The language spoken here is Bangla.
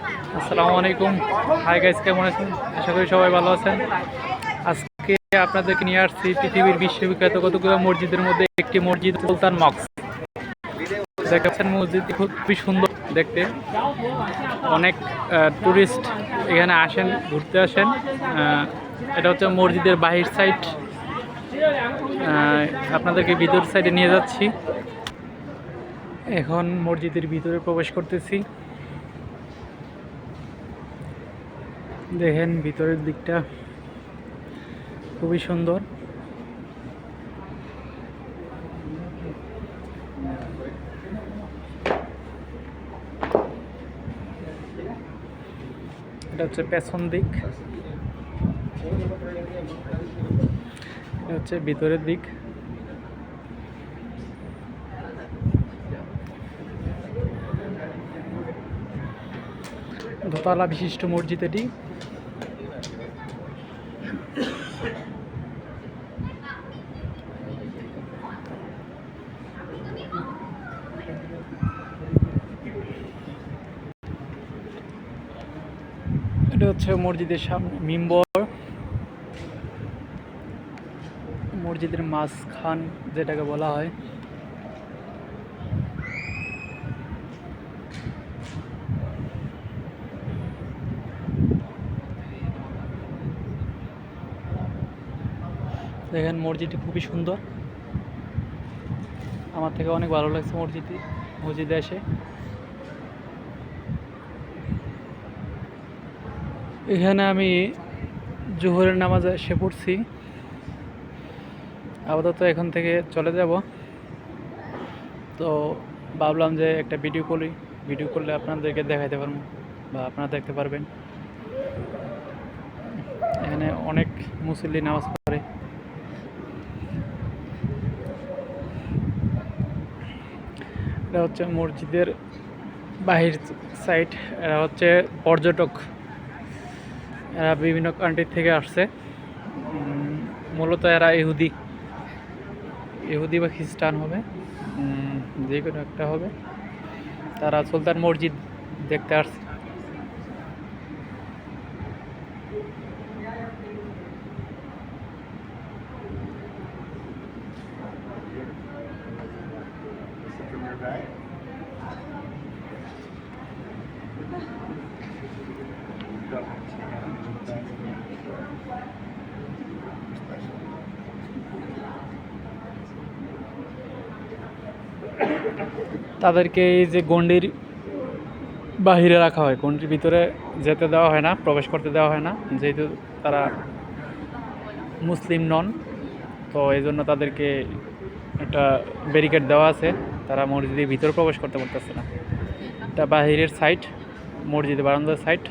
আসসালামু আলাইকুম। হাই গাইস, কেমন আছেন? আশা করি সবাই ভালো আছেন। আজকে আপনাদেরকে নিয়ে আসছি পৃথিবীর বিশ্ববিখ্যাত কতগুলো মসজিদের মধ্যে একটি মসজিদ, সুলতান মক্স। দেখাচ্ছেন মসজিদটি খুবই সুন্দর দেখতে। অনেক টুরিস্ট এখানে আসেন, ঘুরতে আসেন। এটা হচ্ছে মসজিদের বাহির সাইড। আপনাদেরকে ভিতর সাইডে নিয়ে যাচ্ছি। এখন মসজিদের ভিতরে প্রবেশ করতেছি। দেখেন ভিতরের দিকটা খুবই সুন্দর। এটা হচ্ছে পেছন দিক, এটা হচ্ছে ভিতরের দিক। দোতলা বিশিষ্ট মসজিদ এটি। এটা হচ্ছে মসজিদের সামনে মিম্বর, মসজিদের মাঝখান যেটাকে বলা হয়। দেখেন মসজিদটি খুবই সুন্দর, আমার থেকে অনেক ভালো লাগছে মসজিদে এসে। এখানে আমি জোহরের নামাজ এসে পড়ছি। আপাতত এখান থেকে চলে যাব। তো ভাবলাম যে একটা ভিডিও করলে আপনাদেরকে দেখাইতে পারবো বা আপনারা দেখতে পারবেন। এখানে অনেক মুসল্লি নামাজ পড়ে। এটা হচ্ছে মসজিদের বাহির সাইড। এরা হচ্ছে পর্যটক, এরা বিভিন্ন কান্ট্রি থেকে আসছে। মূলত এরা ইহুদি বা খ্রিস্টান হবে, যে কোনো একটা হবে। তারা সুলতান মসজিদ দেখতে আসছে। তাদেরকে এই যে গণ্ডির বাহিরে রাখা হয়, গণ্ডির ভিতরে যেতে দেওয়া হয় না, প্রবেশ করতে দেওয়া হয় না, যেহেতু তারা মুসলিম নন। তো এই জন্য তাদেরকে একটা ব্যারিকেড দেওয়া আছে, তারা মসজিদের ভিতরে প্রবেশ করতে পারতেছে না। এটা বাহিরের সাইড, মসজিদের বারান্দার সাইড।